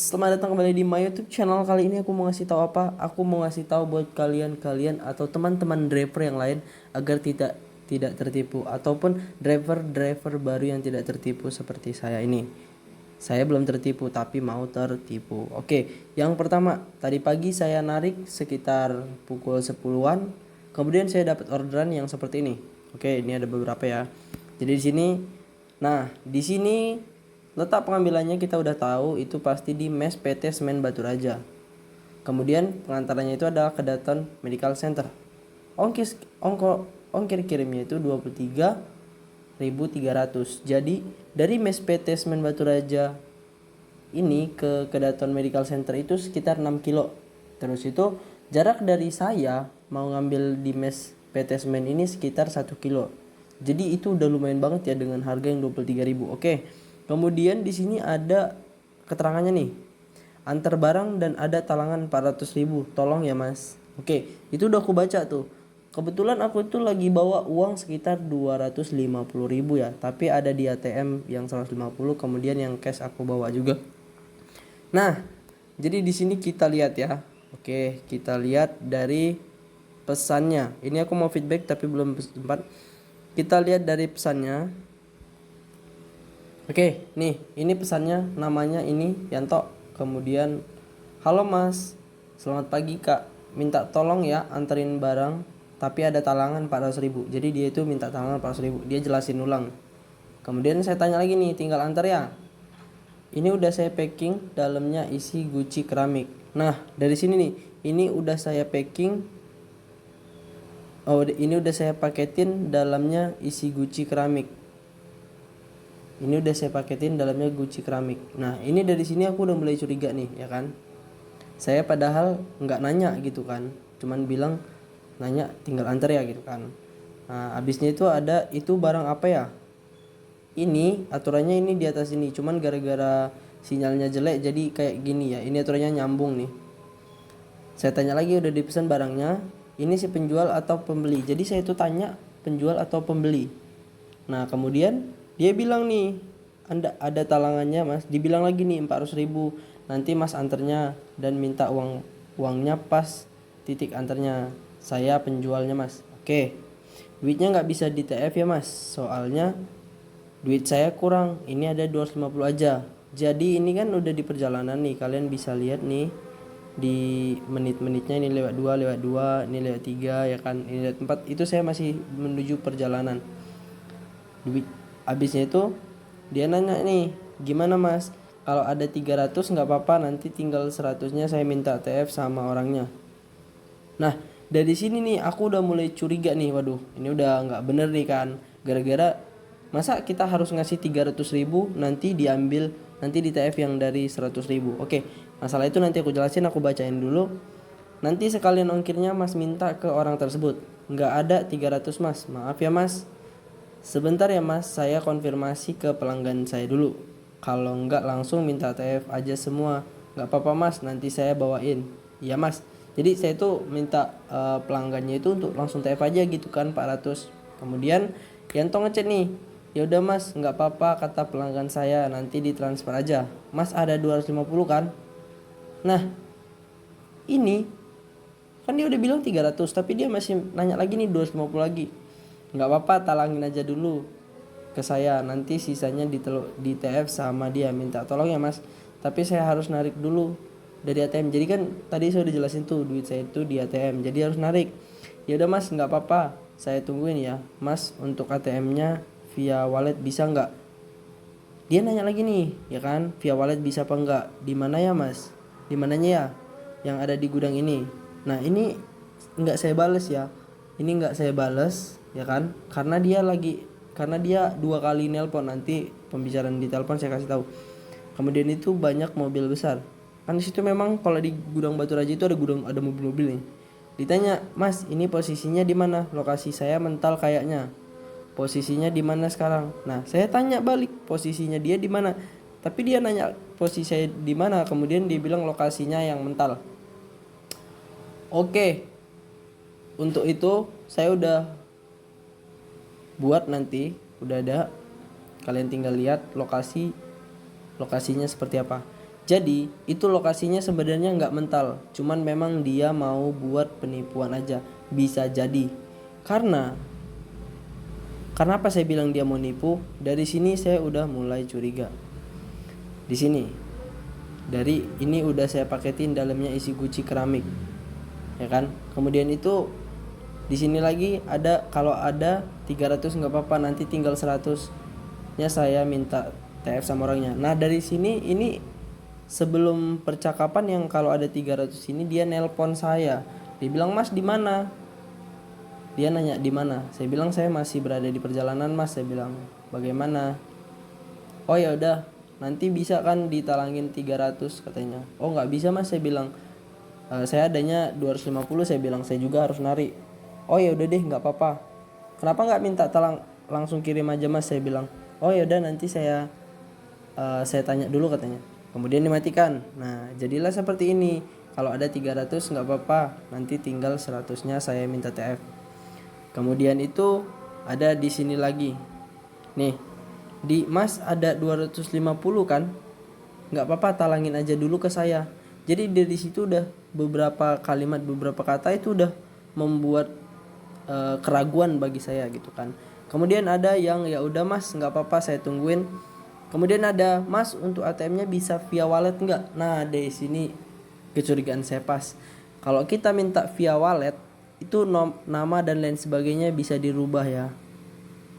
Selamat datang kembali di my YouTube channel. Kali ini aku mau ngasih tahu apa? Aku mau ngasih tahu buat kalian atau teman-teman driver yang lain agar tidak tertipu, ataupun driver baru yang tidak tertipu seperti saya ini. Saya belum tertipu tapi mau tertipu. Oke, yang pertama, tadi pagi saya narik sekitar pukul 10-an. Kemudian saya dapat orderan yang seperti ini. Oke, ini ada beberapa ya. Jadi di sini letak pengambilannya kita udah tahu, itu pasti di mes PT Semen Batu Raja. Kemudian pengantarannya itu adalah ke Daton Medical Center. Ongkir kirimnya itu 23.300. Jadi dari mes PT Semen Batu Raja ini ke Daton Medical Center itu sekitar 6 kilo. Terus itu jarak dari saya mau ngambil di mes PT Semen ini sekitar 1 kilo. Jadi itu udah lumayan banget ya dengan harga yang 23.000. Oke. Kemudian di sini ada keterangannya nih. Antar barang dan ada talangan 400.000. Tolong ya, Mas. Oke, itu udah aku baca tuh. Kebetulan aku itu lagi bawa uang sekitar 250.000 ya, tapi ada di ATM yang 150, kemudian yang cash aku bawa juga. Nah, jadi di sini kita lihat ya. Oke, kita lihat dari pesannya. Ini aku mau feedback tapi belum sempat. Kita lihat dari pesannya. Oke, nih, ini pesannya, namanya ini Yanto. Kemudian, halo Mas, selamat pagi Kak. Minta tolong ya anterin barang, tapi ada talangan 400.000. Jadi dia itu minta talangan 400.000. Dia jelasin ulang. Kemudian saya tanya lagi nih, tinggal antar ya. Ini udah saya packing, dalamnya isi guci keramik. Nah, dari sini nih, ini udah saya packing. Oh, ini udah saya paketin, dalamnya isi guci keramik. Ini udah saya paketin, dalamnya guci keramik. Nah, ini dari sini aku udah mulai curiga nih, ya kan. Saya padahal nggak nanya gitu kan, cuman bilang nanya tinggal antar ya gitu kan. Nah, abisnya itu ada itu barang apa ya? Ini aturannya ini di atas ini, cuman gara-gara sinyalnya jelek jadi kayak gini ya. Ini aturannya nyambung nih. Saya tanya lagi, udah dipesan barangnya, ini si penjual atau pembeli. Jadi saya itu tanya penjual atau pembeli. Nah, kemudian dia bilang nih, ada talangannya Mas. Dibilang lagi nih 400.000. Nanti Mas anternya dan minta uangnya pas titik anternya. Saya penjualnya Mas. Oke. Duitnya nggak bisa di TF ya Mas. Soalnya duit saya kurang. Ini ada 250 aja. Jadi ini kan udah di perjalanan nih. Kalian bisa lihat nih di menit-menitnya, ini lewat 2, ini lewat 3 ya kan. Ini lewat 4. Itu saya masih menuju perjalanan. Duit habisnya itu dia nanya nih, gimana Mas, kalau ada 300 nggak apa-apa, nanti tinggal 100-nya saya minta TF sama orangnya. Nah, dari sini nih aku udah mulai curiga nih, waduh ini udah nggak bener nih kan. Gara-gara masa kita harus ngasih 300.000 nanti diambil, nanti di TF yang dari 100.000. Oke, masalah itu nanti aku jelasin, aku bacain dulu. Nanti sekalian ongkirnya Mas minta ke orang tersebut. Nggak ada 300 Mas, maaf ya Mas. Sebentar ya Mas, saya konfirmasi ke pelanggan saya dulu. Kalau enggak langsung minta TF aja semua. Enggak apa-apa Mas, nanti saya bawain. Iya Mas. Jadi saya tuh minta pelanggannya itu untuk langsung TF aja gitu kan 400. Kemudian Yanto ngechat nih. Ya udah Mas, enggak apa-apa kata pelanggan saya, nanti ditransfer aja. Mas ada 250 kan? Nah, ini kan dia udah bilang 300, tapi dia masih nanya lagi nih 250 lagi. Nggak apa-apa, talangin aja dulu ke saya, nanti sisanya di TF sama dia. Minta tolong ya Mas, tapi saya harus narik dulu dari ATM. Jadi kan tadi saya udah jelasin tuh duit saya itu di ATM, jadi harus narik. Ya udah Mas, nggak apa-apa, saya tungguin ya Mas. Untuk ATM-nya via wallet bisa nggak? Dia nanya lagi nih, ya kan, via wallet bisa apa enggak? Di mana ya Mas? Di mananya ya? Yang ada di gudang ini. Nah, ini nggak saya bales ya. Ini nggak saya bales, ya kan? Karena dia 2 kali nelpon. Nanti pembicaraan di telepon saya kasih tahu. Kemudian itu banyak mobil besar. Kan di situ memang kalau di gudang Batu Raja itu ada mobil-mobil nih. Ditanya, "Mas, ini posisinya di mana? Lokasi saya mental kayaknya. Posisinya di mana sekarang?" Nah, saya tanya balik, posisinya dia di mana? Tapi dia nanya posisi saya di mana, kemudian dia bilang lokasinya yang mental. Oke. Untuk itu saya udah buat, nanti udah ada, kalian tinggal lihat lokasinya seperti apa. Jadi itu lokasinya sebenarnya nggak mental, cuman memang dia mau buat penipuan aja, bisa jadi. Karena apa saya bilang dia mau nipu? Dari sini saya udah mulai curiga. Di sini, dari ini udah saya paketin dalamnya isi guci keramik, ya kan? Kemudian itu di sini lagi ada, kalau ada 300 nggak apa-apa, nanti tinggal 100-nya saya minta TF sama orangnya. Nah dari sini ini sebelum percakapan yang kalau ada 300 ini dia nelpon saya. Dia bilang, "Mas di mana?" Dia nanya di mana. Saya bilang saya masih berada di perjalanan, Mas. Saya bilang, "Bagaimana?" "Oh ya udah, nanti bisa kan ditalangin 300 katanya." "Oh nggak bisa, Mas." Saya bilang, saya adanya 250." Saya bilang saya juga harus narik. "Oh ya udah deh, nggak apa-apa. Kenapa nggak minta talang langsung kirim aja, Mas?" Saya bilang. "Oh ya udah, nanti saya tanya dulu," katanya. Kemudian dimatikan. Nah jadilah seperti ini. Kalau ada 300 nggak apa-apa, nanti tinggal 100-nya saya minta TF. Kemudian itu ada di sini lagi. Nih, di Mas ada 250 kan? Nggak apa-apa, talangin aja dulu ke saya. Jadi dari situ udah beberapa kalimat, beberapa kata itu udah membuat keraguan bagi saya gitu kan. Kemudian ada yang ya udah Mas, nggak apa-apa, saya tungguin. Kemudian ada, "Mas, untuk ATM-nya bisa via wallet nggak?" Nah dari sini kecurigaan saya pas. Kalau kita minta via wallet itu nama dan lain sebagainya bisa dirubah ya.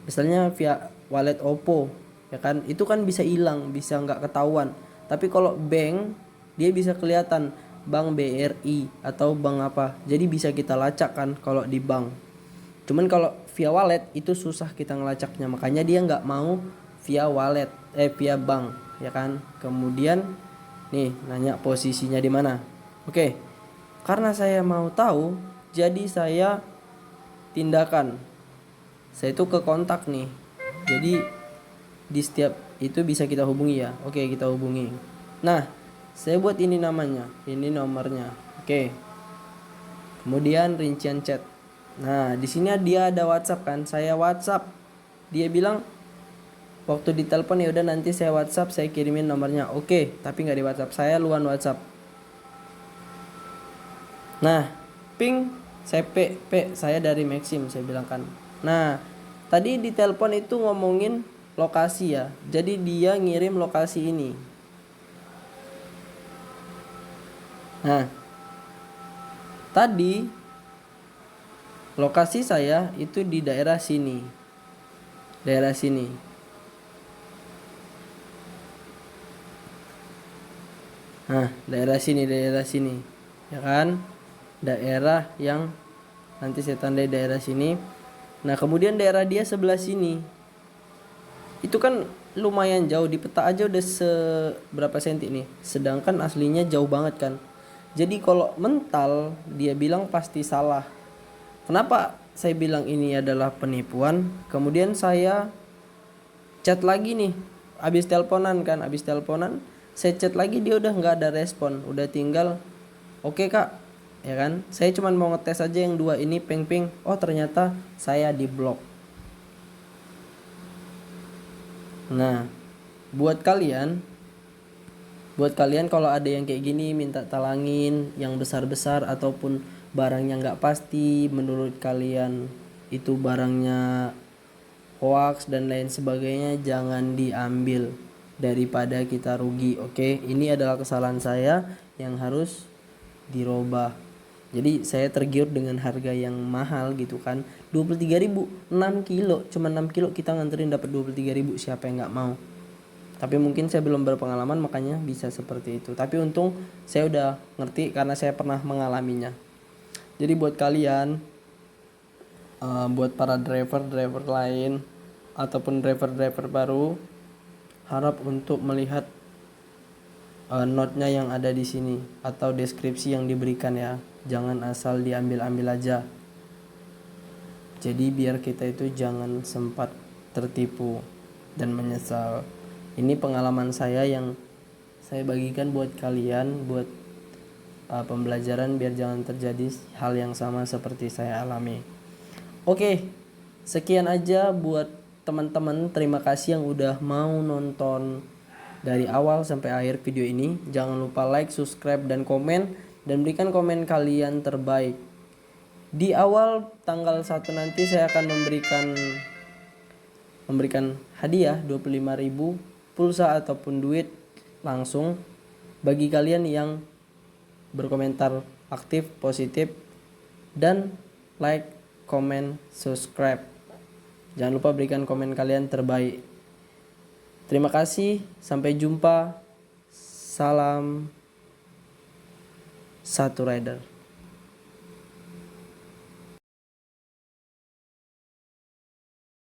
Misalnya via wallet Oppo, ya kan, itu kan bisa hilang, bisa nggak ketahuan. Tapi kalau bank dia bisa kelihatan, bank BRI atau bank apa, jadi bisa kita lacak kan kalau di bank. Cuman kalau via wallet itu susah kita ngelacaknya, makanya dia nggak mau via wallet, via bank, ya kan. Kemudian nih nanya posisinya di mana. Oke, karena saya mau tahu, jadi saya tindakan. Saya itu ke kontak nih. Jadi di setiap itu bisa kita hubungi ya. Oke, kita hubungi. Nah, saya buat ini namanya, ini nomornya. Oke. Kemudian rincian chat. Nah, di sini dia ada WhatsApp kan. Saya WhatsApp. Dia bilang waktu ditelepon, ya udah nanti saya WhatsApp, saya kirimin nomornya. Oke, tapi nggak di WhatsApp. Saya luan WhatsApp. Nah, ping, saya saya dari Maxim, saya bilang kan. Nah, tadi di telepon itu ngomongin lokasi ya. Jadi dia ngirim lokasi ini. Nah, tadi lokasi saya itu di daerah sini. Daerah sini. Nah, daerah sini. Ya kan? Daerah yang nanti saya tandai daerah sini. Nah kemudian daerah dia sebelah sini, itu kan lumayan jauh, di peta aja udah seberapa senti nih, sedangkan aslinya jauh banget kan. Jadi kalau mental dia bilang pasti salah. Kenapa saya bilang ini adalah penipuan? Kemudian saya chat lagi nih, abis teleponan saya chat lagi, dia udah nggak ada respon, udah tinggal oke kak, ya kan. Saya cuma mau ngetes aja yang dua ini, ping, oh ternyata saya di blok. Nah buat kalian kalau ada yang kayak gini minta talangin yang besar-besar ataupun barangnya nggak pasti, menurut kalian itu barangnya hoax dan lain sebagainya, jangan diambil daripada kita rugi. Oke, ini adalah kesalahan saya yang harus dirubah. Jadi saya tergiur dengan harga yang mahal gitu kan, 23.000, 6 kilo, cuma 6 kilo kita nganterin dapat 23.000, siapa yang nggak mau. Tapi mungkin saya belum berpengalaman makanya bisa seperti itu. Tapi untung saya udah ngerti karena saya pernah mengalaminya. Jadi buat kalian, buat para driver lain ataupun driver baru, harap untuk melihat note-nya yang ada di sini atau deskripsi yang diberikan ya. Jangan asal diambil-ambil aja. Jadi biar kita itu jangan sempat tertipu dan menyesal. Ini pengalaman saya yang saya bagikan buat kalian, buat pembelajaran biar jangan terjadi hal yang sama seperti saya alami. Oke, sekian aja buat teman-teman. Terima kasih yang udah mau nonton dari awal sampai akhir video ini. Jangan lupa like, subscribe, dan komen, dan berikan komen kalian terbaik. Di awal tanggal 1 nanti saya akan memberikan hadiah 25.000 pulsa ataupun duit langsung bagi kalian yang berkomentar aktif, positif, dan like, komen, subscribe. Jangan lupa berikan komen kalian terbaik. Terima kasih, sampai jumpa. Salam Satu Rider.